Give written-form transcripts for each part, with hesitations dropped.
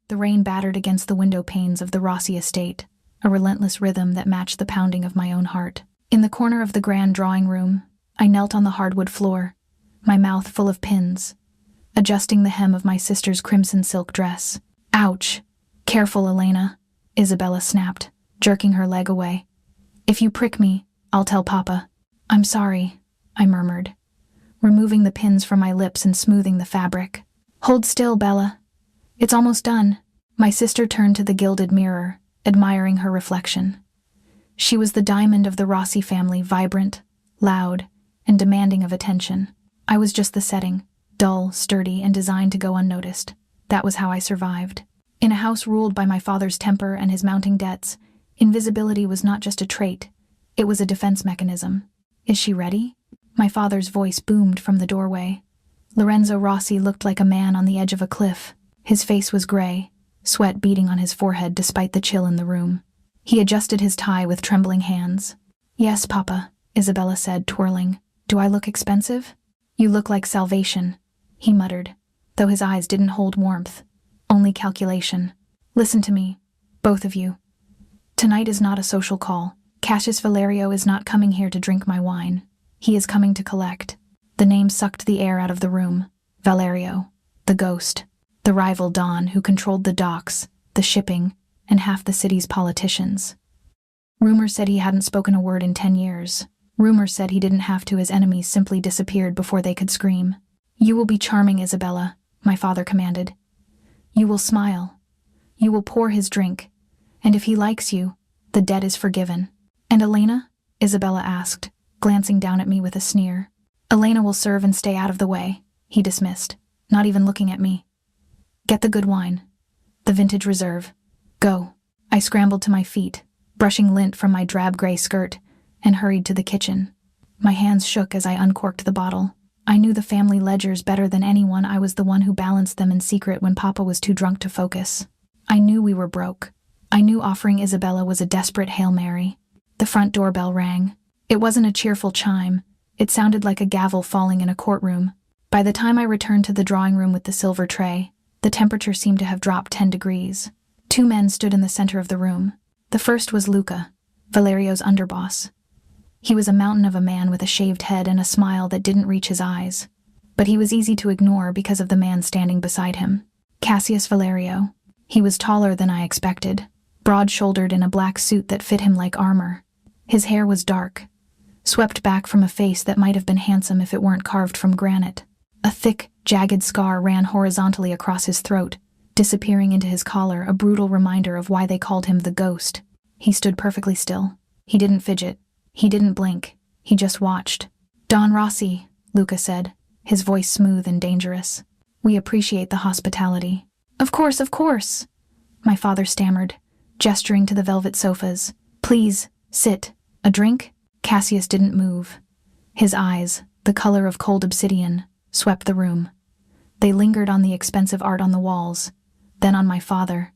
the rain battered against the window panes of the Rossi estate, a relentless rhythm that matched the pounding of my own heart. In the corner of the grand drawing room, I knelt on the hardwood floor, my mouth full of pins, adjusting the hem of my sister's crimson silk dress. Ouch! Careful, Elena, Isabella snapped, jerking her leg away. If you prick me, I'll tell Papa. I'm sorry, I murmured, removing the pins from my lips and smoothing the fabric. Hold still, Bella. It's almost done. My sister turned to the gilded mirror, admiring her reflection. She was the diamond of the Rossi family, vibrant, loud, and demanding of attention. I was just the setting, dull, sturdy, and designed to go unnoticed. That was how I survived. In a house ruled by my father's temper and his mounting debts, invisibility was not just a trait, it was a defense mechanism. Is she ready? My father's voice boomed from the doorway. Lorenzo Rossi looked like a man on the edge of a cliff. His face was gray, sweat beading on his forehead despite the chill in the room. He adjusted his tie with trembling hands. Yes, Papa, Isabella said, twirling. Do I look expensive? You look like salvation, he muttered, though his eyes didn't hold warmth, only calculation. Listen to me, both of you. Tonight is not a social call. Cassius Vallerio is not coming here to drink my wine. He is coming to collect. The name sucked the air out of the room. Vallerio, the ghost, the rival Don who controlled the docks, the shipping, and half the city's politicians. Rumor said he hadn't spoken a word in 10 years. Rumor said he didn't have to. His enemies simply disappeared before they could scream. You will be charming, Isabella, my father commanded. You will smile. You will pour his drink. And if he likes you, the debt is forgiven. And Elena? Isabella asked, glancing down at me with a sneer. Elena will serve and stay out of the way, he dismissed, not even looking at me. Get the good wine. The vintage reserve. Go. I scrambled to my feet, brushing lint from my drab gray skirt, and hurried to the kitchen. My hands shook as I uncorked the bottle. I knew the family ledgers better than anyone. I was the one who balanced them in secret when Papa was too drunk to focus. I knew we were broke. I knew offering Isabella was a desperate Hail Mary. The front doorbell rang. It wasn't a cheerful chime. It sounded like a gavel falling in a courtroom. By the time I returned to the drawing room with the silver tray, the temperature seemed to have dropped 10 degrees. 2 men stood in the center of the room. The first was Luca, Vallerio's underboss. He was a mountain of a man with a shaved head and a smile that didn't reach his eyes. But he was easy to ignore because of the man standing beside him. Cassius Vallerio. He was taller than I expected, broad-shouldered in a black suit that fit him like armor. His hair was dark, swept back from a face that might have been handsome if it weren't carved from granite. A thick, jagged scar ran horizontally across his throat, disappearing into his collar, a brutal reminder of why they called him the Ghost. He stood perfectly still. He didn't fidget. He didn't blink. He just watched. Don Rossi, Luca said, his voice smooth and dangerous. We appreciate the hospitality. Of course, my father stammered, gesturing to the velvet sofas. Please, sit. A drink? Cassius didn't move. His eyes, the color of cold obsidian, swept the room. They lingered on the expensive art on the walls, then on my father,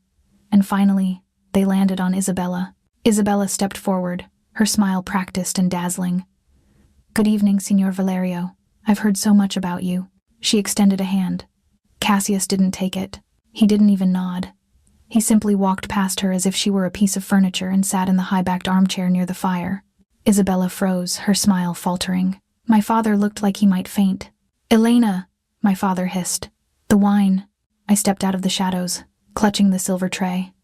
and finally, they landed on Isabella. Isabella stepped forward, her smile practiced and dazzling. Good evening, Signor Vallerio. I've heard so much about you. She extended a hand. Cassius didn't take it. He didn't even nod. He simply walked past her as if she were a piece of furniture and sat in the high-backed armchair near the fire. Isabella froze, her smile faltering. My father looked like he might faint. Elena, my father hissed. The wine. I stepped out of the shadows, clutching the silver tray.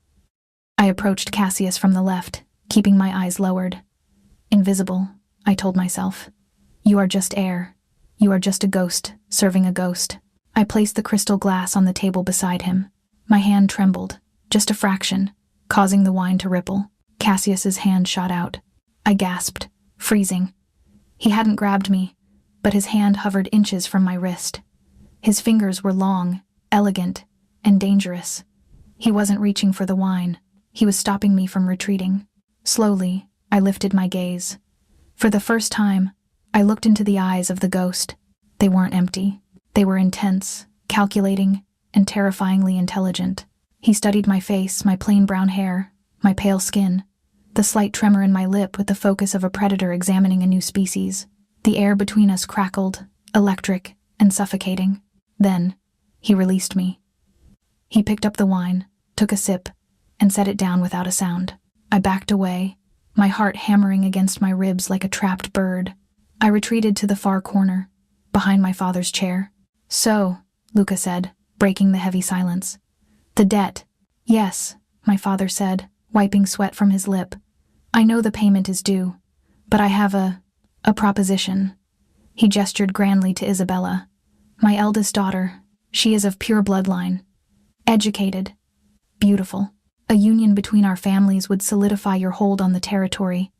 I approached Cassius from the left, keeping my eyes lowered. Invisible, I told myself. You are just air. You are just a ghost, serving a ghost. I placed the crystal glass on the table beside him. My hand trembled, just a fraction, causing the wine to ripple. Cassius's hand shot out. I gasped, freezing. He hadn't grabbed me, but his hand hovered inches from my wrist. His fingers were long, elegant, and dangerous. He wasn't reaching for the wine. He was stopping me from retreating. Slowly, I lifted my gaze. For the first time, I looked into the eyes of the ghost. They weren't empty. They were intense, calculating, and terrifyingly intelligent. He studied my face, my plain brown hair, my pale skin, the slight tremor in my lip with the focus of a predator examining a new species. The air between us crackled, electric, and suffocating. Then, he released me. He picked up the wine, took a sip, and set it down without a sound. I backed away, my heart hammering against my ribs like a trapped bird. I retreated to the far corner, behind my father's chair. "So," Luca said, breaking the heavy silence. "The debt." "Yes," my father said, wiping sweat from his lip. "I know the payment is due, but I have a proposition." He gestured grandly to Isabella. "My eldest daughter. She is of pure bloodline. Educated. Beautiful. A union between our families would solidify your hold on the territory,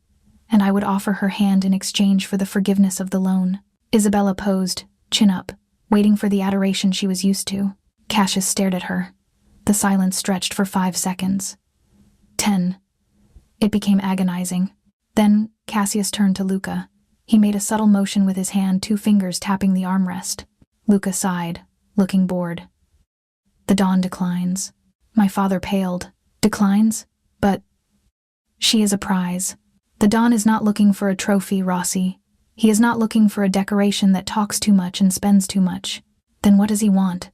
and I would offer her hand in exchange for the forgiveness of the loan." Isabella posed, chin up, waiting for the adoration she was used to. Cassius stared at her. The silence stretched for 5 seconds. 10. It became agonizing. Then Cassius turned to Luca. He made a subtle motion with his hand, 2 fingers tapping the armrest. Luca sighed, looking bored. "The Dawn declines." My father paled. "Declines? But she is a prize. The Dawn is not looking for a trophy, Rossi. He is not looking for a decoration that talks too much and spends too much. Then what does he want?"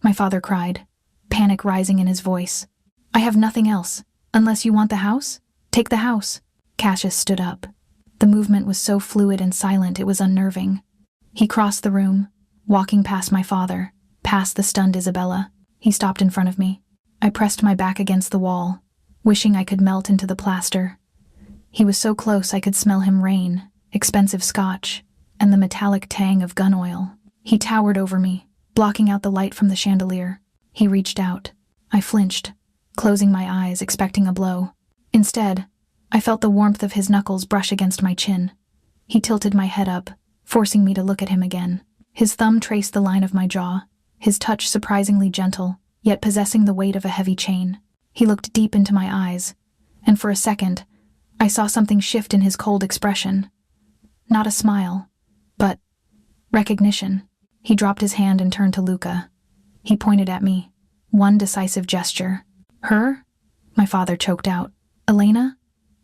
My father cried, panic rising in his voice. "I have nothing else. Unless you want the house? Take the house." Cassius stood up. The movement was so fluid and silent it was unnerving. He crossed the room, walking past my father, past the stunned Isabella. He stopped in front of me. I pressed my back against the wall, wishing I could melt into the plaster. He was so close I could smell him rain, expensive scotch, and the metallic tang of gun oil. He towered over me, blocking out the light from the chandelier. He reached out. I flinched, closing my eyes, expecting a blow. Instead, I felt the warmth of his knuckles brush against my chin. He tilted my head up, forcing me to look at him again. His thumb traced the line of my jaw, his touch surprisingly gentle, yet possessing the weight of a heavy chain. He looked deep into my eyes, and for a second, I saw something shift in his cold expression. Not a smile, but recognition. He dropped his hand and turned to Luca. He pointed at me, one decisive gesture. "Her?" My father choked out. "Elena?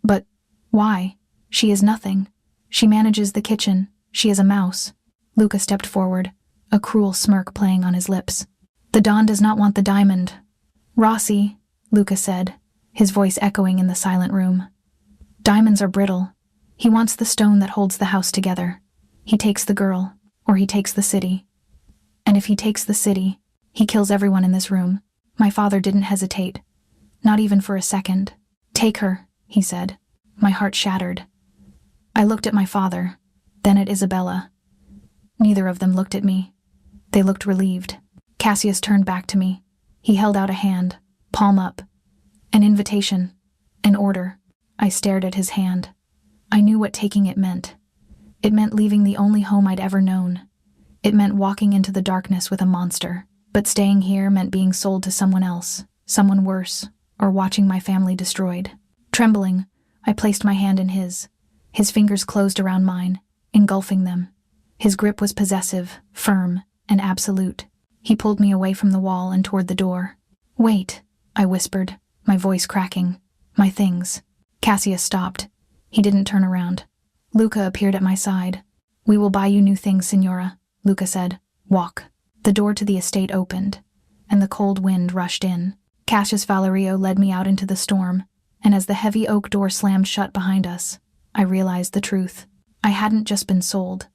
But why? She is nothing. She manages the kitchen. She is a mouse." Luca stepped forward, a cruel smirk playing on his lips. "The Dawn does not want the diamond." "Rossi," Luca said, his voice echoing in the silent room. "Diamonds are brittle. He wants the stone that holds the house together. He takes the girl, or he takes the city. And if he takes the city, he kills everyone in this room." My father didn't hesitate, not even for a second. "Take her," he said. My heart shattered. I looked at my father, then at Isabella. Neither of them looked at me. They looked relieved. Cassius turned back to me. He held out a hand, palm up. An invitation. An order. I stared at his hand. I knew what taking it meant. It meant leaving the only home I'd ever known. It meant walking into the darkness with a monster. But staying here meant being sold to someone else, someone worse, or watching my family destroyed. Trembling, I placed my hand in his. His fingers closed around mine, engulfing them. His grip was possessive, firm, and absolute. He pulled me away from the wall and toward the door. "Wait," I whispered, my voice cracking. "My things." Cassius stopped. He didn't turn around. Luca appeared at my side. "We will buy you new things, Signora," Luca said. "Walk." The door to the estate opened, and the cold wind rushed in. Cassius Vallerio led me out into the storm, and as the heavy oak door slammed shut behind us, I realized the truth. I hadn't just been sold.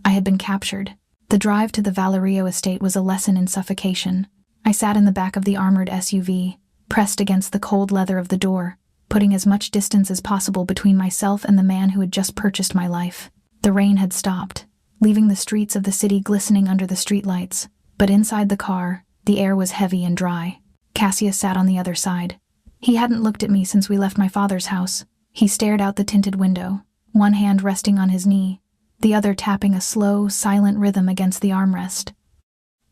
I had been captured. The drive to the Vallerio estate was a lesson in suffocation. I sat in the back of the armored SUV, pressed against the cold leather of the door, putting as much distance as possible between myself and the man who had just purchased my life. The rain had stopped, leaving the streets of the city glistening under the streetlights, but inside the car, the air was heavy and dry. Cassius sat on the other side. He hadn't looked at me since we left my father's house. He stared out the tinted window, one hand resting on his knee, the other tapping a slow, silent rhythm against the armrest.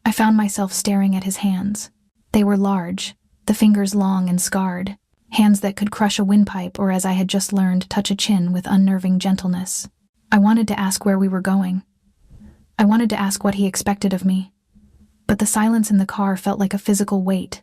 I found myself staring at his hands. They were large, the fingers long and scarred, hands that could crush a windpipe or, as I had just learned, touch a chin with unnerving gentleness. I wanted to ask where we were going. I wanted to ask what he expected of me. But the silence in the car felt like a physical weight,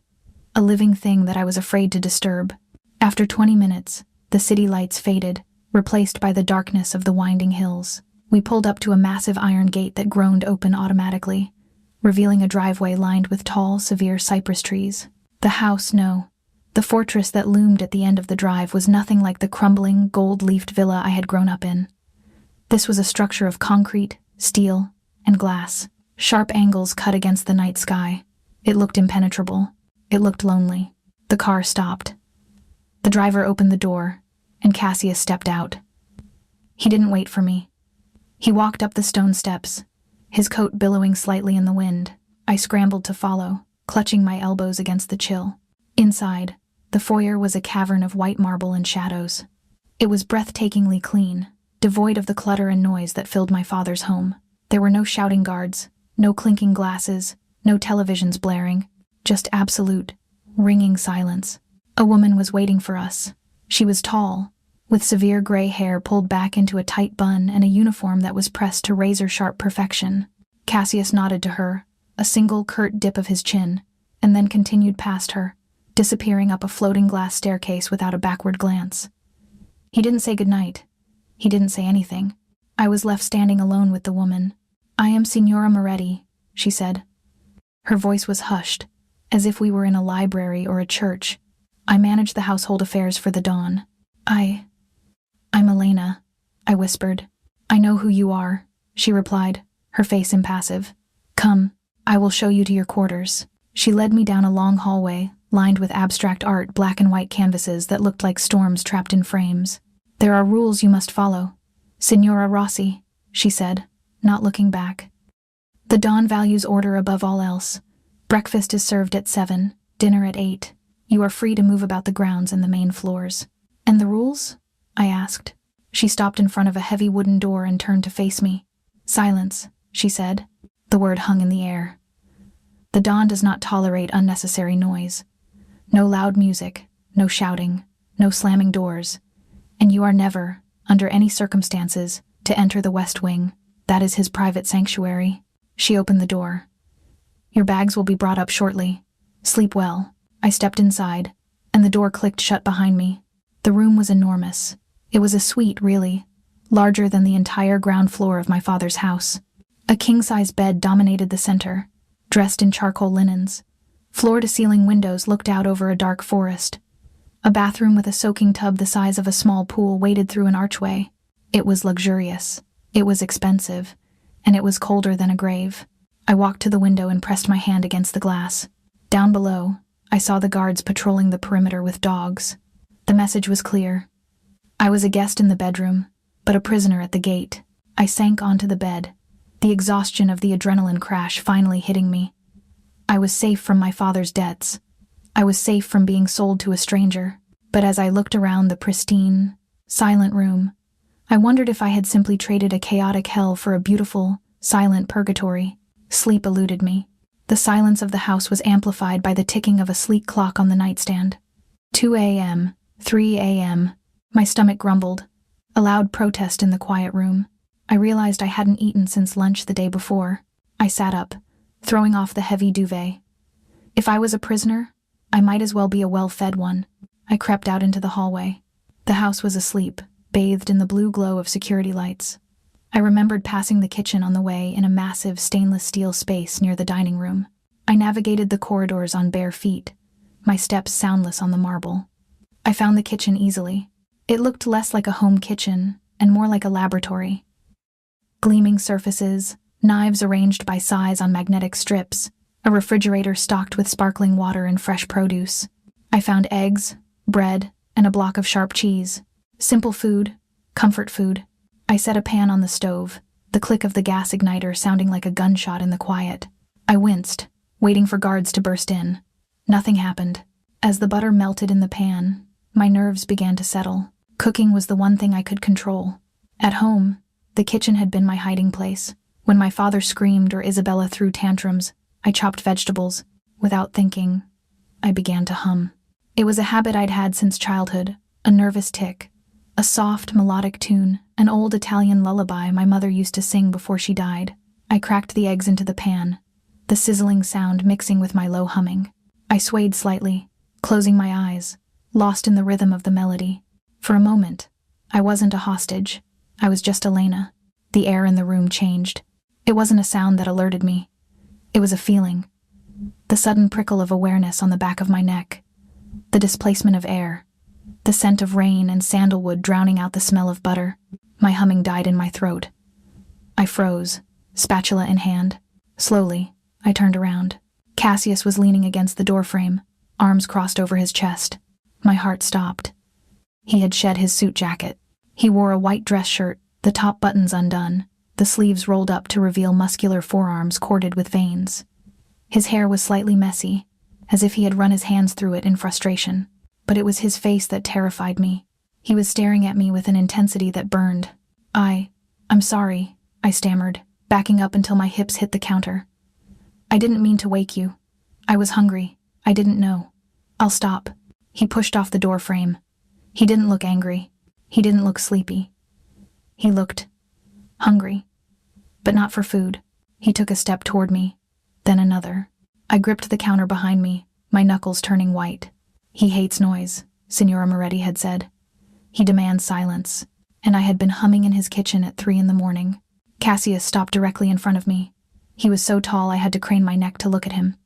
a living thing that I was afraid to disturb. After 20 minutes, the city lights faded, replaced by the darkness of the winding hills. We pulled up to a massive iron gate that groaned open automatically, revealing a driveway lined with tall, severe cypress trees. The house, no. The fortress that loomed at the end of the drive was nothing like the crumbling, gold-leafed villa I had grown up in. This was a structure of concrete, steel, and glass. Sharp angles cut against the night sky. It looked impenetrable. It looked lonely. The car stopped. The driver opened the door, and Cassius stepped out. He didn't wait for me. He walked up the stone steps, his coat billowing slightly in the wind. I scrambled to follow, clutching my elbows against the chill. Inside, the foyer was a cavern of white marble and shadows. It was breathtakingly clean, devoid of the clutter and noise that filled my father's home. There were no shouting guards, no clinking glasses, no televisions blaring, just absolute, ringing silence. A woman was waiting for us. She was tall, with severe gray hair pulled back into a tight bun and a uniform that was pressed to razor-sharp perfection. Cassius nodded to her, a single curt dip of his chin, and then continued past her, disappearing up a floating glass staircase without a backward glance. He didn't say goodnight. He didn't say anything. I was left standing alone with the woman. "I am Signora Moretti," she said. Her voice was hushed, as if we were in a library or a church. "I manage the household affairs for the Don. I'm Elena," I whispered. "I know who you are," she replied, her face impassive. "Come, I will show you to your quarters." She led me down a long hallway, lined with abstract art, black and white canvases that looked like storms trapped in frames. "There are rules you must follow, Signora Rossi," she said, not looking back. "The Don values order above all else. Breakfast is served at 7, dinner at 8. You are free to move about the grounds and the main floors." "And the rules?" I asked. She stopped in front of a heavy wooden door and turned to face me. "Silence," she said. The word hung in the air. "The Don does not tolerate unnecessary noise. No loud music, no shouting, no slamming doors. And you are never, under any circumstances, to enter the West Wing. That is his private sanctuary." She opened the door. "Your bags will be brought up shortly. Sleep well." I stepped inside, and the door clicked shut behind me. The room was enormous. It was a suite, really, larger than the entire ground floor of my father's house. A king-size bed dominated the center, dressed in charcoal linens. Floor-to-ceiling windows looked out over a dark forest. A bathroom with a soaking tub the size of a small pool waded through an archway. It was luxurious. It was expensive. And it was colder than a grave. I walked to the window and pressed my hand against the glass. Down below, I saw the guards patrolling the perimeter with dogs. The message was clear. I was a guest in the bedroom, but a prisoner at the gate. I sank onto the bed, the exhaustion of the adrenaline crash finally hitting me. I was safe from my father's debts. I was safe from being sold to a stranger. But as I looked around the pristine, silent room, I wondered if I had simply traded a chaotic hell for a beautiful, silent purgatory. Sleep eluded me. The silence of the house was amplified by the ticking of a sleek clock on the nightstand. 2 a.m., 3 a.m. My stomach grumbled, a loud protest in the quiet room. I realized I hadn't eaten since lunch the day before. I sat up, throwing off the heavy duvet. If I was a prisoner, I might as well be a well-fed one. I crept out into the hallway. The house was asleep, bathed in the blue glow of security lights. I remembered passing the kitchen on the way in a massive stainless steel space near the dining room. I navigated the corridors on bare feet, my steps soundless on the marble. I found the kitchen easily. It looked less like a home kitchen and more like a laboratory. Gleaming surfaces, knives arranged by size on magnetic strips, a refrigerator stocked with sparkling water and fresh produce. I found eggs, bread, and a block of sharp cheese. Simple food, comfort food. I set a pan on the stove, the click of the gas igniter sounding like a gunshot in the quiet. I winced, waiting for guards to burst in. Nothing happened. As the butter melted in the pan, my nerves began to settle. Cooking was the one thing I could control. At home, the kitchen had been my hiding place. When my father screamed or Isabella threw tantrums, I chopped vegetables. Without thinking, I began to hum. It was a habit I'd had since childhood, a nervous tic, a soft, melodic tune, an old Italian lullaby my mother used to sing before she died. I cracked the eggs into the pan, the sizzling sound mixing with my low humming. I swayed slightly, closing my eyes, lost in the rhythm of the melody. For a moment, I wasn't a hostage. I was just Elena. The air in the room changed. It wasn't a sound that alerted me. It was a feeling. the sudden prickle of awareness on the back of my neck, the displacement of air, the scent of rain and sandalwood drowning out the smell of butter. My humming died in my throat. I froze, spatula in hand. Slowly, I turned around. Cassius was leaning against the doorframe, arms crossed over his chest. My heart stopped. He had shed his suit jacket. He wore a white dress shirt, the top buttons undone, the sleeves rolled up to reveal muscular forearms corded with veins. His hair was slightly messy, as if he had run his hands through it in frustration. But it was his face that terrified me. He was staring at me with an intensity that burned. I'm sorry, I stammered, backing up until my hips hit the counter. I didn't mean to wake you. I was hungry. I didn't know. I'll stop. He pushed off the door frame. He didn't look angry. He didn't look sleepy. He looked hungry, but not for food. He took a step toward me, then another. I gripped the counter behind me, my knuckles turning white. He hates noise, Signora Moretti had said. He demands silence, and I had been humming in his kitchen at 3 a.m. Cassius stopped directly in front of me. He was so tall I had to crane my neck to look at him.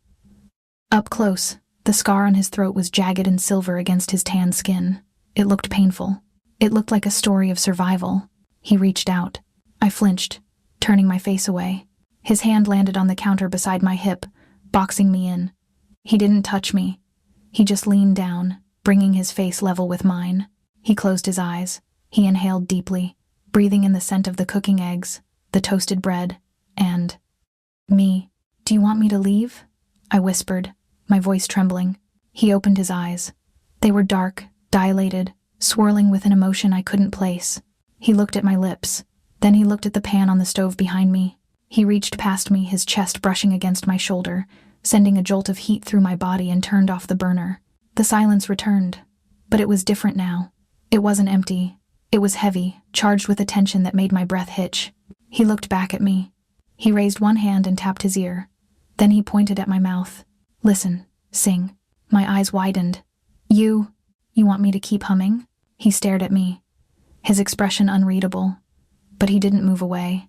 Up close, the scar on his throat was jagged and silver against his tan skin. It looked painful. It looked like a story of survival. He reached out. I flinched, turning my face away. His hand landed on the counter beside my hip, boxing me in. He didn't touch me. He just leaned down, bringing his face level with mine. He closed his eyes. He inhaled deeply, breathing in the scent of the cooking eggs, the toasted bread, and me. Do you want me to leave? I whispered, my voice trembling. He opened his eyes. They were dark, dilated, swirling with an emotion I couldn't place. He looked at my lips. Then he looked at the pan on the stove behind me. He reached past me, his chest brushing against my shoulder, sending a jolt of heat through my body, and turned off the burner. The silence returned, but it was different now. It wasn't empty. It was heavy, charged with a tension that made my breath hitch. He looked back at me. He raised one hand and tapped his ear. Then he pointed at my mouth. Listen, sing. My eyes widened. You want me to keep humming? He stared at me, his expression unreadable, but he didn't move away.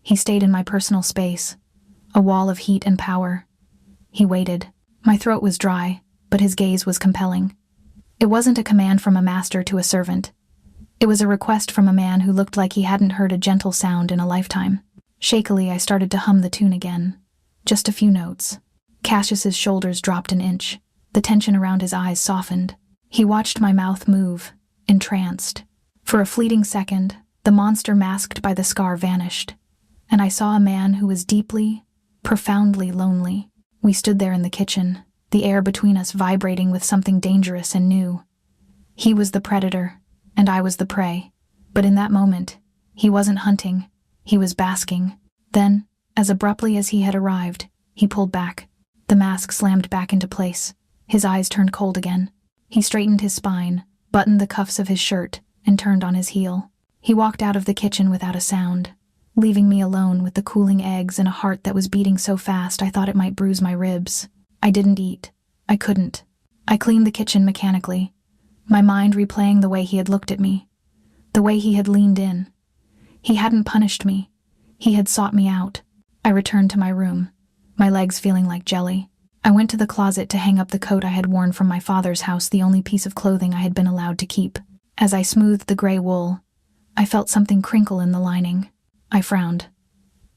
He stayed in my personal space, a wall of heat and power. He waited. My throat was dry, but his gaze was compelling. It wasn't a command from a master to a servant. It was a request from a man who looked like he hadn't heard a gentle sound in a lifetime. Shakily, I started to hum the tune again. Just a few notes. Cassius's shoulders dropped an inch. The tension around his eyes softened. He watched my mouth move, entranced. For a fleeting second, the monster masked by the scar vanished, and I saw a man who was deeply, profoundly lonely. We stood there in the kitchen, the air between us vibrating with something dangerous and new. He was the predator, and I was the prey. But in that moment, he wasn't hunting. He was basking. Then, as abruptly as he had arrived, he pulled back. The mask slammed back into place. His eyes turned cold again. He straightened his spine, buttoned the cuffs of his shirt, and turned on his heel. He walked out of the kitchen without a sound, leaving me alone with the cooling eggs and a heart that was beating so fast I thought it might bruise my ribs. I didn't eat. I couldn't. I cleaned the kitchen mechanically, my mind replaying the way he had looked at me, the way he had leaned in. He hadn't punished me. He had sought me out. I returned to my room, my legs feeling like jelly. I went to the closet to hang up the coat I had worn from my father's house, the only piece of clothing I had been allowed to keep. As I smoothed the gray wool, I felt something crinkle in the lining. I frowned.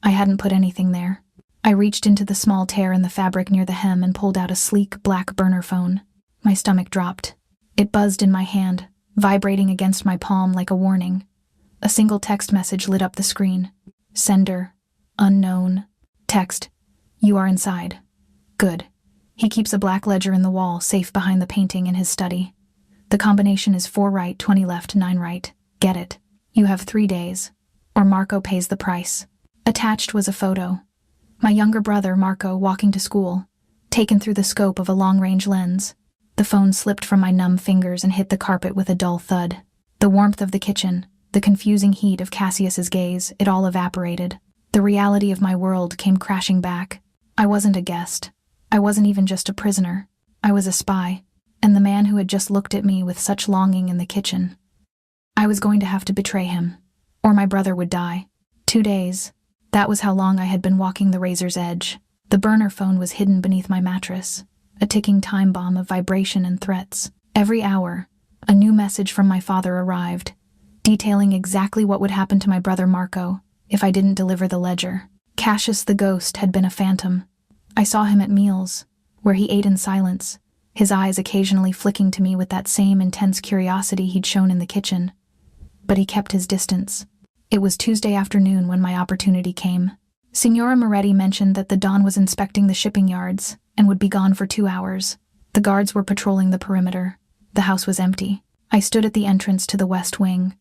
I hadn't put anything there. I reached into the small tear in the fabric near the hem and pulled out a sleek black burner phone. My stomach dropped. It buzzed in my hand, vibrating against my palm like a warning. A single text message lit up the screen. Sender, unknown. Text, you are inside. Good. He keeps a black ledger in the wall, safe behind the painting in his study. The combination is 4 right, 20 left, 9 right. Get it. You have 3 days, or Marco pays the price. Attached was a photo. My younger brother, Marco, walking to school, taken through the scope of a long-range lens. The phone slipped from my numb fingers and hit the carpet with a dull thud. The warmth of the kitchen, the confusing heat of Cassius's gaze, it all evaporated. The reality of my world came crashing back. I wasn't a guest. I wasn't even just a prisoner. I was a spy, and the man who had just looked at me with such longing in the kitchen. I was going to have to betray him, or my brother would die. 2 days. That was how long I had been walking the razor's edge. The burner phone was hidden beneath my mattress, a ticking time bomb of vibration and threats. Every hour, a new message from my father arrived, detailing exactly what would happen to my brother Marco if I didn't deliver the ledger. Cassius the ghost had been a phantom. I saw him at meals, where he ate in silence, his eyes occasionally flicking to me with that same intense curiosity he'd shown in the kitchen. But he kept his distance. It was Tuesday afternoon when my opportunity came. Signora Moretti mentioned that the Don was inspecting the shipping yards and would be gone for 2 hours. The guards were patrolling the perimeter. The house was empty. I stood at the entrance to the west wing.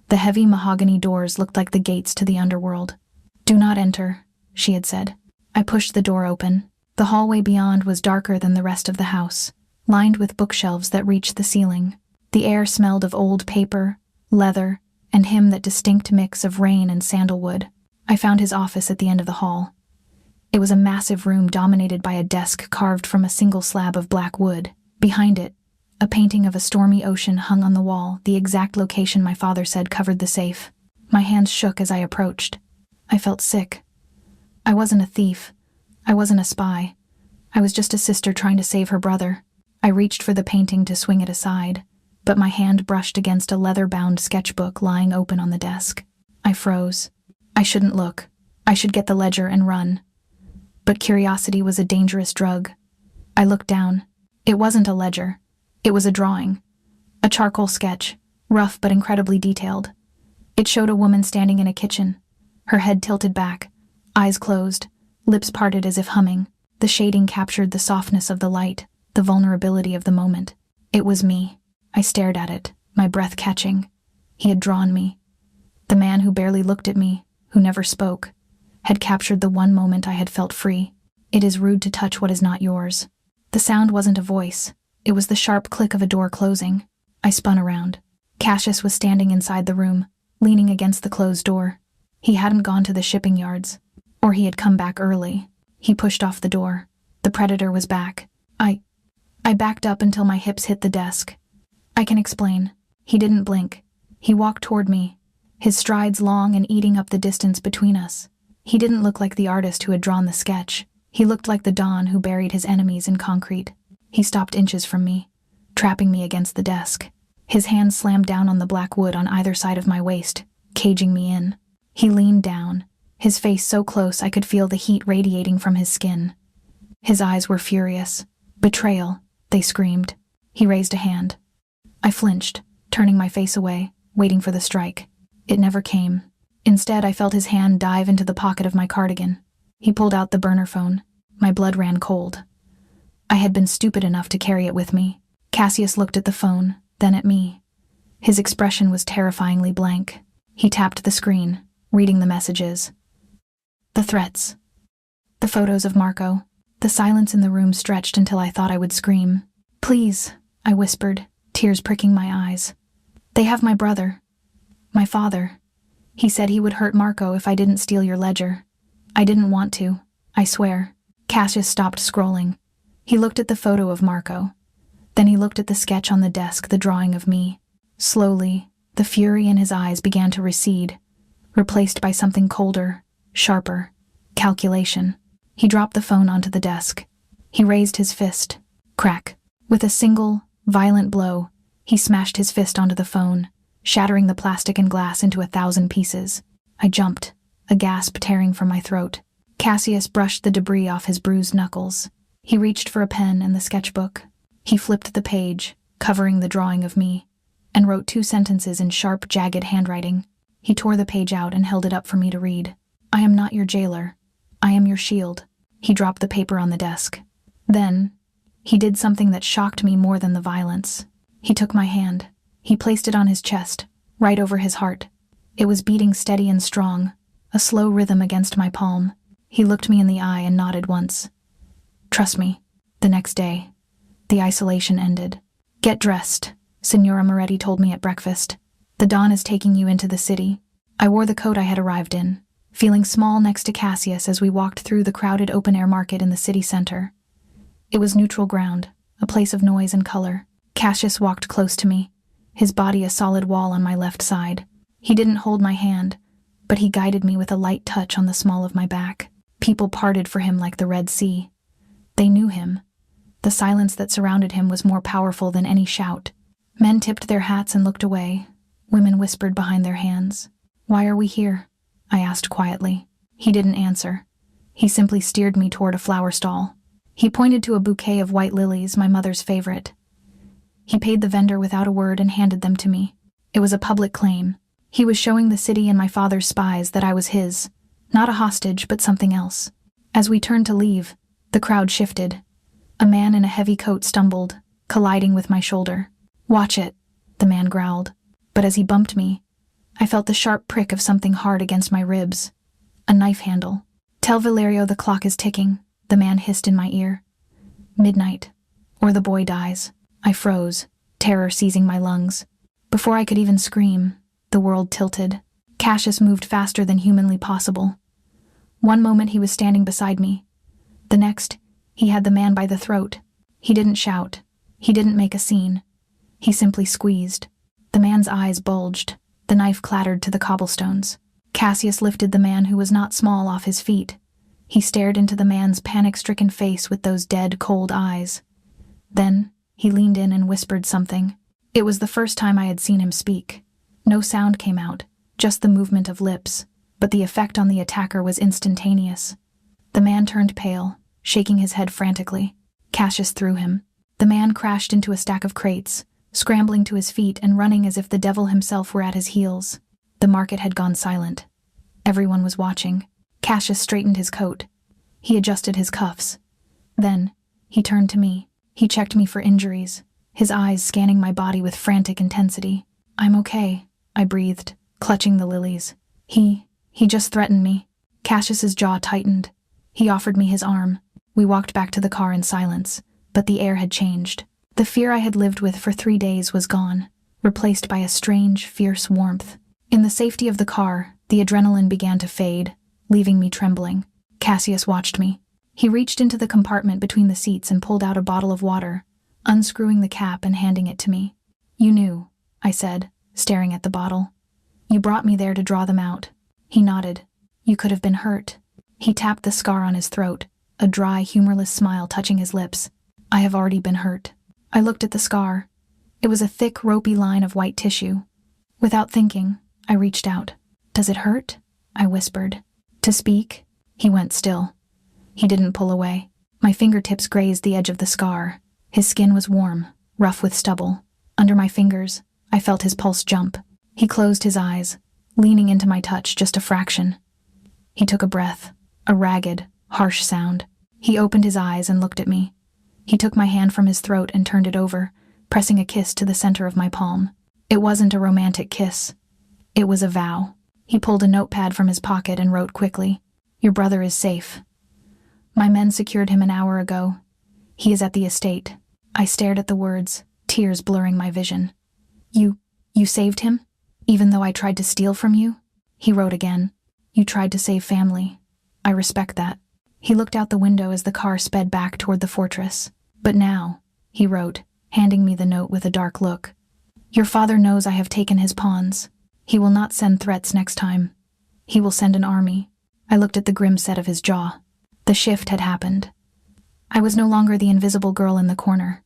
The heavy mahogany doors looked like the gates to the underworld. "Do not enter," she had said. I pushed the door open. The hallway beyond was darker than the rest of the house, lined with bookshelves that reached the ceiling. The air smelled of old paper, leather, and that distinct mix of rain and sandalwood. I found his office at the end of the hall. It was a massive room dominated by a desk carved from a single slab of black wood. Behind it, a painting of a stormy ocean hung on the wall, the exact location my father said covered the safe. My hands shook as I approached. I felt sick. I wasn't a thief. I wasn't a spy. I was just a sister trying to save her brother. I reached for the painting to swing it aside, but my hand brushed against a leather-bound sketchbook lying open on the desk. I froze. I shouldn't look. I should get the ledger and run. But curiosity was a dangerous drug. I looked down. It wasn't a ledger. It was a drawing. A charcoal sketch, rough but incredibly detailed. It showed a woman standing in a kitchen, her head tilted back, eyes closed, lips parted as if humming. The shading captured the softness of the light, the vulnerability of the moment. It was me. I stared at it, my breath catching. He had drawn me. The man who barely looked at me, who never spoke, had captured the one moment I had felt free. It is rude to touch what is not yours. The sound wasn't a voice. It was the sharp click of a door closing. I spun around. Cassius was standing inside the room, leaning against the closed door. He hadn't gone to the shipping yards, or he had come back early. He pushed off the door. The predator was back. I backed up until my hips hit the desk. I can explain. He didn't blink. He walked toward me, his strides long and eating up the distance between us. He didn't look like the artist who had drawn the sketch. He looked like the Don who buried his enemies in concrete. He stopped inches from me, trapping me against the desk. His hand slammed down on the black wood on either side of my waist, caging me in. He leaned down, his face so close I could feel the heat radiating from his skin. His eyes were furious. "Betrayal," they screamed. He raised a hand. I flinched, turning my face away, waiting for the strike. It never came. Instead, I felt his hand dive into the pocket of my cardigan. He pulled out the burner phone. My blood ran cold. I had been stupid enough to carry it with me. Cassius looked at the phone, then at me. His expression was terrifyingly blank. He tapped the screen, reading the messages. The threats. The photos of Marco. The silence in the room stretched until I thought I would scream. "Please," I whispered, tears pricking my eyes. "They have my brother. My father. He said he would hurt Marco if I didn't steal your ledger. I didn't want to, I swear." Cassius stopped scrolling. He looked at the photo of Marco. Then he looked at the sketch on the desk, the drawing of me. Slowly, the fury in his eyes began to recede, replaced by something colder, sharper. Calculation. He dropped the phone onto the desk. He raised his fist. Crack. With a single, violent blow, he smashed his fist onto the phone, shattering the plastic and glass into 1,000 pieces. I jumped, a gasp tearing from my throat. Cassius brushed the debris off his bruised knuckles. He reached for a pen and the sketchbook. He flipped the page, covering the drawing of me, and wrote 2 sentences in sharp, jagged handwriting. He tore the page out and held it up for me to read. "I am not your jailer. I am your shield." He dropped the paper on the desk. Then, he did something that shocked me more than the violence. He took my hand. He placed it on his chest, right over his heart. It was beating steady and strong, a slow rhythm against my palm. He looked me in the eye and nodded once. "Trust me." The next day, the isolation ended. "Get dressed," Signora Moretti told me at breakfast. "The Don is taking you into the city." I wore the coat I had arrived in, feeling small next to Cassius as we walked through the crowded open-air market in the city center. It was neutral ground, a place of noise and color. Cassius walked close to me, his body a solid wall on my left side. He didn't hold my hand, but he guided me with a light touch on the small of my back. People parted for him like the Red Sea. They knew him. The silence that surrounded him was more powerful than any shout. Men tipped their hats and looked away. Women whispered behind their hands. "Why are we here?" I asked quietly. He didn't answer. He simply steered me toward a flower stall. He pointed to a bouquet of white lilies, my mother's favorite. He paid the vendor without a word and handed them to me. It was a public claim. He was showing the city and my father's spies that I was his. Not a hostage, but something else. As we turned to leave, the crowd shifted. A man in a heavy coat stumbled, colliding with my shoulder. "Watch it," the man growled. But as he bumped me, I felt the sharp prick of something hard against my ribs. A knife handle. "Tell Vallerio the clock is ticking," the man hissed in my ear. "Midnight, or the boy dies." I froze, terror seizing my lungs. Before I could even scream, the world tilted. Cassius moved faster than humanly possible. One moment he was standing beside me. The next, he had the man by the throat. He didn't shout. He didn't make a scene. He simply squeezed. The man's eyes bulged. The knife clattered to the cobblestones. Cassius lifted the man, who was not small, off his feet. He stared into the man's panic-stricken face with those dead, cold eyes. Then, he leaned in and whispered something. It was the first time I had seen him speak. No sound came out, just the movement of lips, but the effect on the attacker was instantaneous. The man turned pale, shaking his head frantically. Cassius threw him. The man crashed into a stack of crates, scrambling to his feet and running as if the devil himself were at his heels. The market had gone silent. Everyone was watching. Cassius straightened his coat. He adjusted his cuffs. Then, he turned to me. He checked me for injuries, his eyes scanning my body with frantic intensity. "I'm okay," I breathed, clutching the lilies. He just threatened me." Cassius's jaw tightened. He offered me his arm. We walked back to the car in silence, but the air had changed. The fear I had lived with for 3 days was gone, replaced by a strange, fierce warmth. In the safety of the car, the adrenaline began to fade, leaving me trembling. Cassius watched me. He reached into the compartment between the seats and pulled out a bottle of water, unscrewing the cap and handing it to me. "You knew," I said, staring at the bottle. "You brought me there to draw them out." He nodded. "You could have been hurt." He tapped the scar on his throat, a dry, humorless smile touching his lips. "I have already been hurt." I looked at the scar. It was a thick, ropey line of white tissue. Without thinking, I reached out. "Does it hurt?" I whispered. "To speak?" He went still. He didn't pull away. My fingertips grazed the edge of the scar. His skin was warm, rough with stubble. Under my fingers, I felt his pulse jump. He closed his eyes, leaning into my touch just a fraction. He took a breath, a ragged, harsh sound. He opened his eyes and looked at me. He took my hand from his throat and turned it over, pressing a kiss to the center of my palm. It wasn't a romantic kiss. It was a vow. He pulled a notepad from his pocket and wrote quickly, "Your brother is safe. My men secured him an hour ago. He is at the estate." I stared at the words, tears blurring my vision. You saved him? Even though I tried to steal from you?" He wrote again, "You tried to save family. I respect that." He looked out the window as the car sped back toward the fortress. "But now," he wrote, handing me the note with a dark look, "your father knows I have taken his pawns. He will not send threats next time. He will send an army." I looked at the grim set of his jaw. The shift had happened. I was no longer the invisible girl in the corner.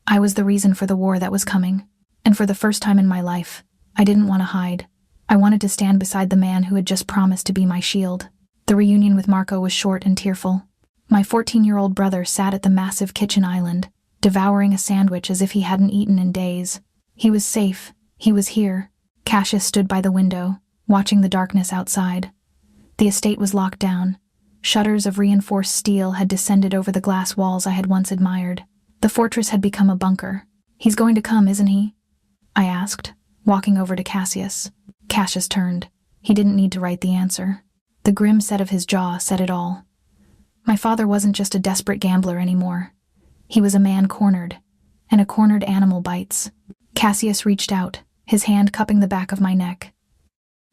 I was the reason for the war that was coming, and for the first time in my life, I didn't want to hide. I wanted to stand beside the man who had just promised to be my shield. The reunion with Marco was short and tearful. My 14-year-old brother sat at the massive kitchen island, devouring a sandwich as if he hadn't eaten in days. He was safe. He was here. Cassius stood by the window, watching the darkness outside. The estate was locked down. Shutters of reinforced steel had descended over the glass walls I had once admired. The fortress had become a bunker. "He's going to come, isn't he?" I asked, walking over to Cassius. Cassius turned. He didn't need to write the answer. The grim set of his jaw said it all. My father wasn't just a desperate gambler anymore. He was a man cornered, and a cornered animal bites. Cassius reached out, his hand cupping the back of my neck.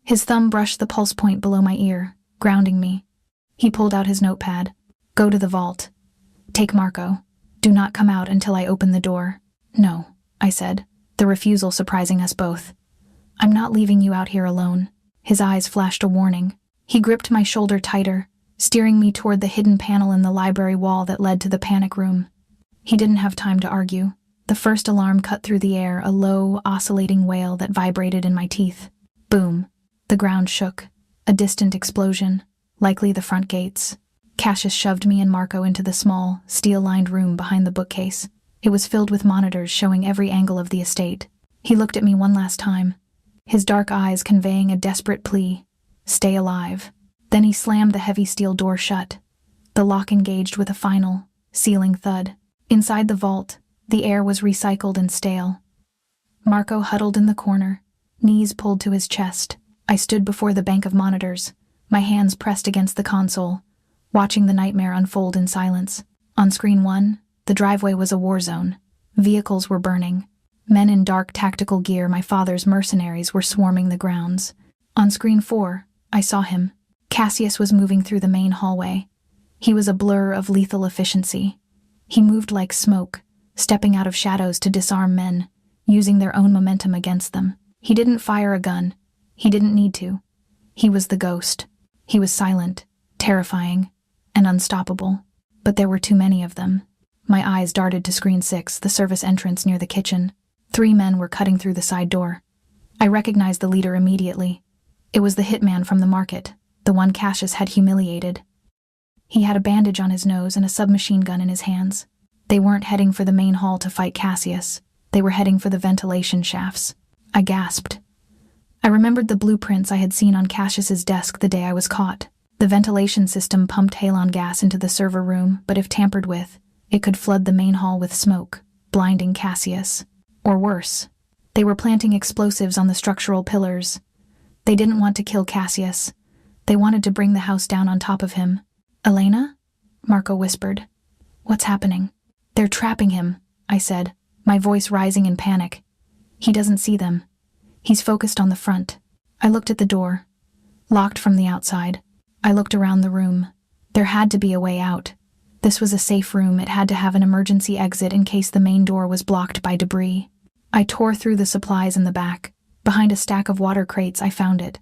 His thumb brushed the pulse point below my ear, grounding me. He pulled out his notepad. "Go to the vault. Take Marco. Do not come out until I open the door." "No," I said, the refusal surprising us both. "I'm not leaving you out here alone." His eyes flashed a warning. He gripped my shoulder tighter, steering me toward the hidden panel in the library wall that led to the panic room. He didn't have time to argue. The first alarm cut through the air, a low, oscillating wail that vibrated in my teeth. Boom. The ground shook. A distant explosion, likely the front gates. Cassius shoved me and Marco into the small, steel-lined room behind the bookcase. It was filled with monitors showing every angle of the estate. He looked at me one last time, his dark eyes conveying a desperate plea. Stay alive. Then he slammed the heavy steel door shut. The lock engaged with a final, sealing thud. Inside the vault, the air was recycled and stale. Marco huddled in the corner, knees pulled to his chest. I stood before the bank of monitors, my hands pressed against the console, watching the nightmare unfold in silence. On screen 1, the driveway was a war zone. Vehicles were burning. Men in dark tactical gear, my father's mercenaries, were swarming the grounds. On screen 4, I saw him. Cassius was moving through the main hallway. He was a blur of lethal efficiency. He moved like smoke, stepping out of shadows to disarm men, using their own momentum against them. He didn't fire a gun. He didn't need to. He was the ghost. He was silent, terrifying, and unstoppable. But there were too many of them. My eyes darted to screen 6, the service entrance near the kitchen. 3 men were cutting through the side door. I recognized the leader immediately. It was the hitman from the market, the one Cassius had humiliated. He had a bandage on his nose and a submachine gun in his hands. They weren't heading for the main hall to fight Cassius. They were heading for the ventilation shafts. I gasped. I remembered the blueprints I had seen on Cassius's desk the day I was caught. The ventilation system pumped halon gas into the server room, but if tampered with, it could flood the main hall with smoke, blinding Cassius. Or worse, they were planting explosives on the structural pillars. They didn't want to kill Cassius. They wanted to bring the house down on top of him. Elena? Marco whispered. What's happening? They're trapping him, I said, my voice rising in panic. He doesn't see them. He's focused on the front. I looked at the door. Locked from the outside. I looked around the room. There had to be a way out. This was a safe room. It had to have an emergency exit in case the main door was blocked by debris. I tore through the supplies in the back. Behind a stack of water crates, I found it.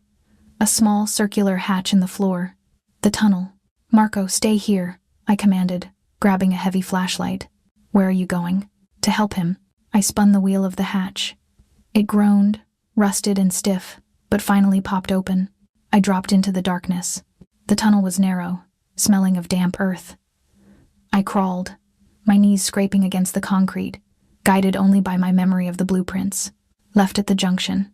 A small circular hatch in the floor. The tunnel. Marco, stay here, I commanded, grabbing a heavy flashlight. Where are you going? To help him. I spun the wheel of the hatch. It groaned, rusted and stiff, but finally popped open. I dropped into the darkness. The tunnel was narrow, smelling of damp earth. I crawled, my knees scraping against the concrete, guided only by my memory of the blueprints. Left at the junction.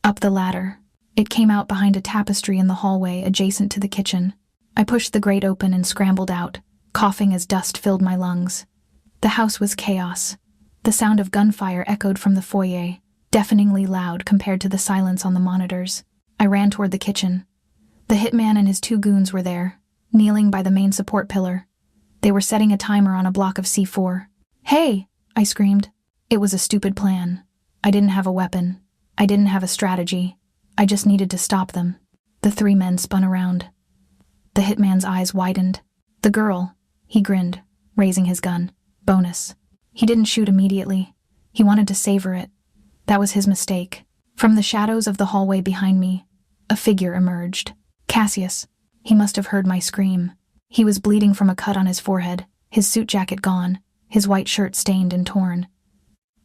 Up the ladder. It came out behind a tapestry in the hallway adjacent to the kitchen. I pushed the grate open and scrambled out, coughing as dust filled my lungs. The house was chaos. The sound of gunfire echoed from the foyer, deafeningly loud compared to the silence on the monitors. I ran toward the kitchen. The hitman and his 2 goons were there, kneeling by the main support pillar. They were setting a timer on a block of C4. Hey! I screamed. It was a stupid plan. I didn't have a weapon. I didn't have a strategy. I just needed to stop them. The 3 men spun around. The hitman's eyes widened. The girl, he grinned, raising his gun. Bonus. He didn't shoot immediately. He wanted to savor it. That was his mistake. From the shadows of the hallway behind me, a figure emerged. Cassius. He must have heard my scream. He was bleeding from a cut on his forehead, his suit jacket gone, his white shirt stained and torn.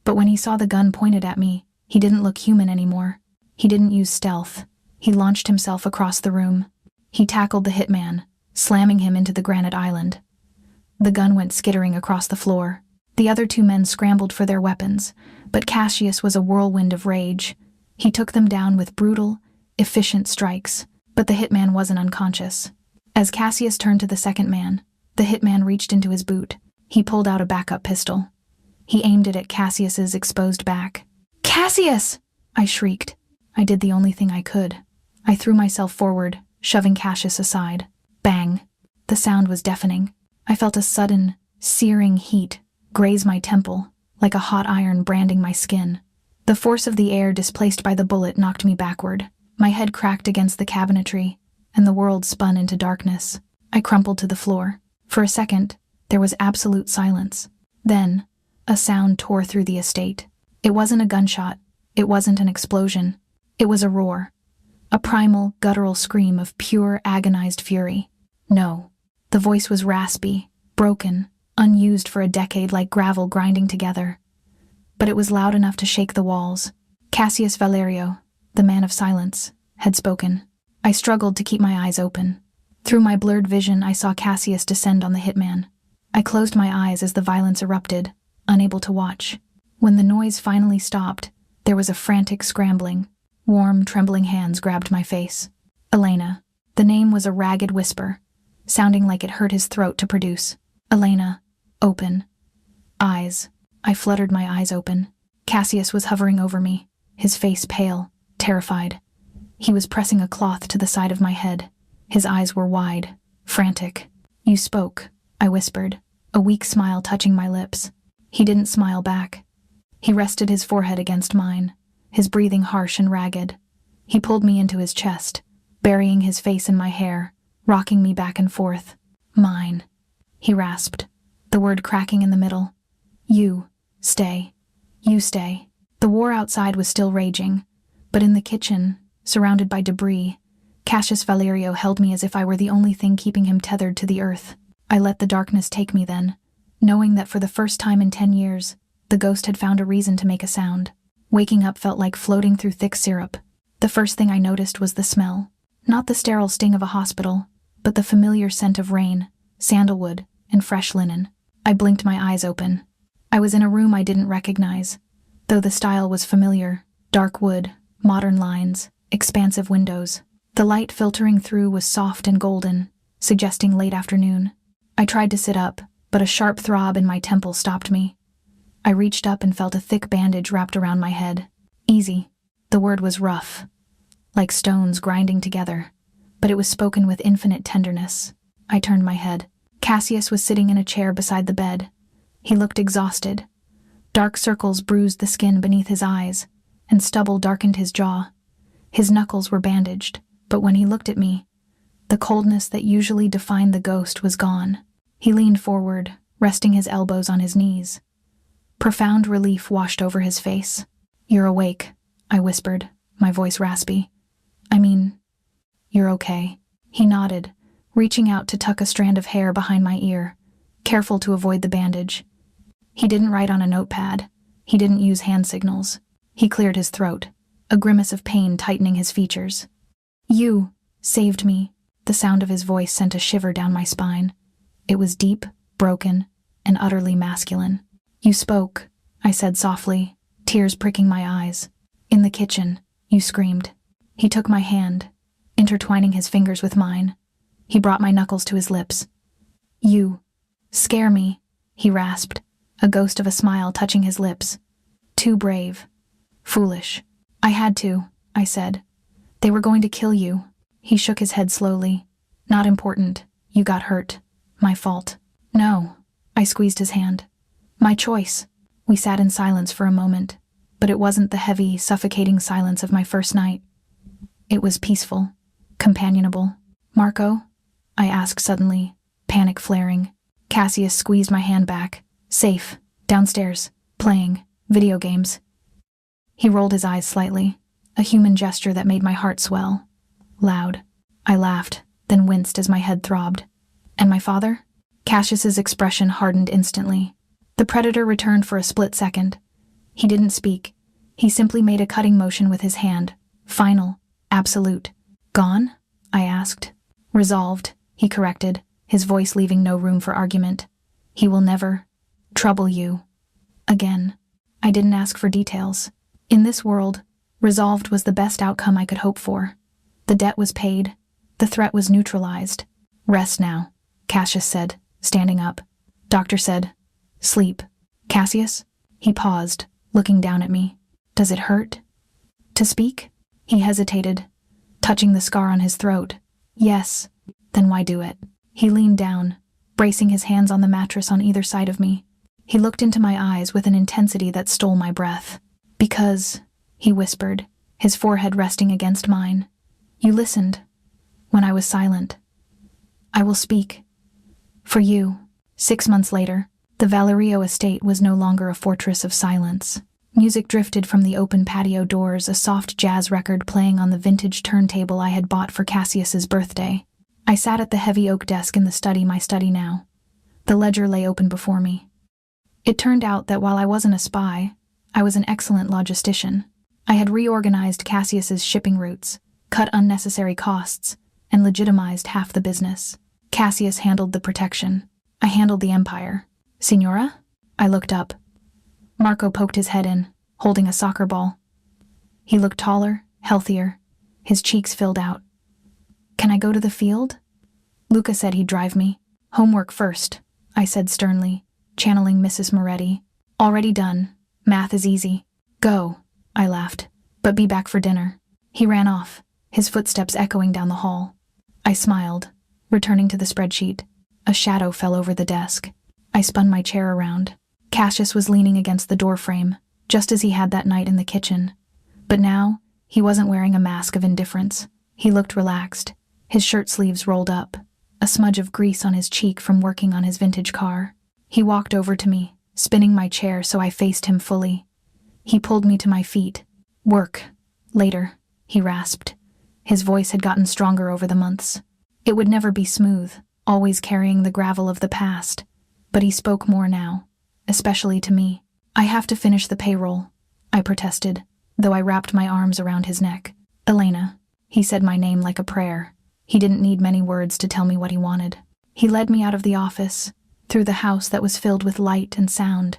But when he saw the gun pointed at me, he didn't look human anymore. He didn't use stealth. He launched himself across the room. He tackled the hitman, slamming him into the granite island. The gun went skittering across the floor. The other 2 men scrambled for their weapons, but Cassius was a whirlwind of rage. He took them down with brutal, efficient strikes, but the hitman wasn't unconscious. As Cassius turned to the second man, the hitman reached into his boot. He pulled out a backup pistol. He aimed it at Cassius's exposed back. Cassius! I shrieked. I did the only thing I could. I threw myself forward, shoving Cassius aside. Bang! The sound was deafening. I felt a sudden, searing heat graze my temple, like a hot iron branding my skin. The force of the air displaced by the bullet knocked me backward. My head cracked against the cabinetry, and the world spun into darkness. I crumpled to the floor. For a second, there was absolute silence. Then, a sound tore through the estate. It wasn't a gunshot. It wasn't an explosion. It was a roar. A primal, guttural scream of pure, agonized fury. No. The voice was raspy, broken, unused for a decade like gravel grinding together. But it was loud enough to shake the walls. Cassius Vallerio, the man of silence, had spoken. I struggled to keep my eyes open. Through my blurred vision, I saw Cassius descend on the hitman. I closed my eyes as the violence erupted, unable to watch. When the noise finally stopped, there was a frantic scrambling. Warm, trembling hands grabbed my face. Elena. The name was a ragged whisper, sounding like it hurt his throat to produce. Elena. Open. Eyes. I fluttered my eyes open. Cassius was hovering over me, his face pale, terrified. He was pressing a cloth to the side of my head. His eyes were wide, frantic. You spoke, I whispered, a weak smile touching my lips. He didn't smile back. He rested his forehead against mine, his breathing harsh and ragged. He pulled me into his chest, burying his face in my hair, rocking me back and forth. Mine, he rasped, the word cracking in the middle. You, stay. You stay. The war outside was still raging, but in the kitchen, surrounded by debris, Cassius Vallerio held me as if I were the only thing keeping him tethered to the earth. I let the darkness take me then, knowing that for the first time in 10 years, the ghost had found a reason to make a sound. Waking up felt like floating through thick syrup. The first thing I noticed was the smell. Not the sterile sting of a hospital, but the familiar scent of rain, sandalwood, and fresh linen. I blinked my eyes open. I was in a room I didn't recognize, though the style was familiar. Dark wood, modern lines, expansive windows. The light filtering through was soft and golden, suggesting late afternoon. I tried to sit up, but a sharp throb in my temple stopped me. I reached up and felt a thick bandage wrapped around my head. Easy. The word was rough, like stones grinding together, but it was spoken with infinite tenderness. I turned my head. Cassius was sitting in a chair beside the bed. He looked exhausted. Dark circles bruised the skin beneath his eyes, and stubble darkened his jaw. His knuckles were bandaged, but when he looked at me, the coldness that usually defined the ghost was gone. He leaned forward, resting his elbows on his knees. Profound relief washed over his face. You're awake, I whispered, my voice raspy. I mean, you're okay. He nodded, reaching out to tuck a strand of hair behind my ear, careful to avoid the bandage. He didn't write on a notepad. He didn't use hand signals. He cleared his throat, a grimace of pain tightening his features. You saved me. The sound of his voice sent a shiver down my spine. It was deep, broken, and utterly masculine. You spoke, I said softly, tears pricking my eyes. In the kitchen, you screamed. He took my hand, intertwining his fingers with mine. He brought my knuckles to his lips. You scare me, he rasped, a ghost of a smile touching his lips. Too brave. Foolish. I had to, I said. They were going to kill you. He shook his head slowly. Not important. You got hurt. My fault. No. I squeezed his hand. My choice. We sat in silence for a moment, but it wasn't the heavy, suffocating silence of my first night. It was peaceful, companionable. Marco? I asked suddenly, panic flaring. Cassius squeezed my hand back. Safe. Downstairs. Playing. Video games. He rolled his eyes slightly, a human gesture that made my heart swell. Loud. I laughed, then winced as my head throbbed. And my father? Cassius's expression hardened instantly. The predator returned for a split second. He didn't speak. He simply made a cutting motion with his hand. Final. Absolute. Gone? I asked. Resolved, he corrected, his voice leaving no room for argument. He will never trouble you again. I didn't ask for details. In this world, resolved was the best outcome I could hope for. The debt was paid. The threat was neutralized. Rest now, Cassius said, standing up. Doctor said, sleep. Cassius? He paused, looking down at me. Does it hurt to speak? He hesitated, touching the scar on his throat. Yes. Then why do it? He leaned down, bracing his hands on the mattress on either side of me. He looked into my eyes with an intensity that stole my breath. Because, he whispered, his forehead resting against mine, you listened when I was silent. I will speak. For you. 6 months later, the Vallerio estate was no longer a fortress of silence. Music drifted from the open patio doors, a soft jazz record playing on the vintage turntable I had bought for Cassius's birthday. I sat at the heavy oak desk in the study, my study now. The ledger lay open before me. It turned out that while I wasn't a spy, I was an excellent logistician. I had reorganized Cassius's shipping routes, cut unnecessary costs, and legitimized half the business. Cassius handled the protection. I handled the empire. Signora? I looked up. Marco poked his head in, holding a soccer ball. He looked taller, healthier. His cheeks filled out. Can I go to the field? Luca said he'd drive me. Homework first, I said sternly, channeling Mrs. Moretti. Already done. Math is easy. Go, I laughed. But be back for dinner. He ran off, his footsteps echoing down the hall. I smiled, returning to the spreadsheet. A shadow fell over the desk. I spun my chair around. Cassius was leaning against the doorframe, just as he had that night in the kitchen. But now, he wasn't wearing a mask of indifference. He looked relaxed, his shirt sleeves rolled up, a smudge of grease on his cheek from working on his vintage car. He walked over to me, spinning my chair so I faced him fully. He pulled me to my feet. Work. Later, he rasped. His voice had gotten stronger over the months. It would never be smooth, always carrying the gravel of the past. But he spoke more now, especially to me. I have to finish the payroll, I protested, though I wrapped my arms around his neck. Elena. He said my name like a prayer. He didn't need many words to tell me what he wanted. He led me out of the office, through the house that was filled with light and sound,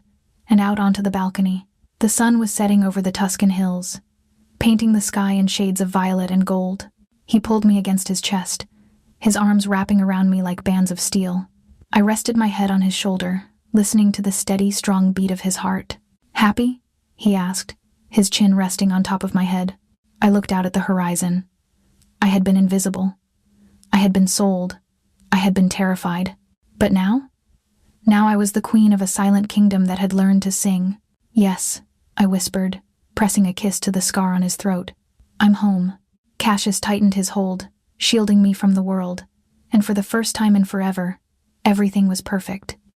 and out onto the balcony. The sun was setting over the Tuscan hills, painting the sky in shades of violet and gold. He pulled me against his chest, his arms wrapping around me like bands of steel. I rested my head on his shoulder, listening to the steady, strong beat of his heart. Happy? He asked, his chin resting on top of my head. I looked out at the horizon. I had been invisible. I had been sold. I had been terrified. But now? Now I was the queen of a silent kingdom that had learned to sing. Yes, I whispered, pressing a kiss to the scar on his throat. I'm home. Cassius tightened his hold, shielding me from the world, and for the first time in forever, everything was perfect.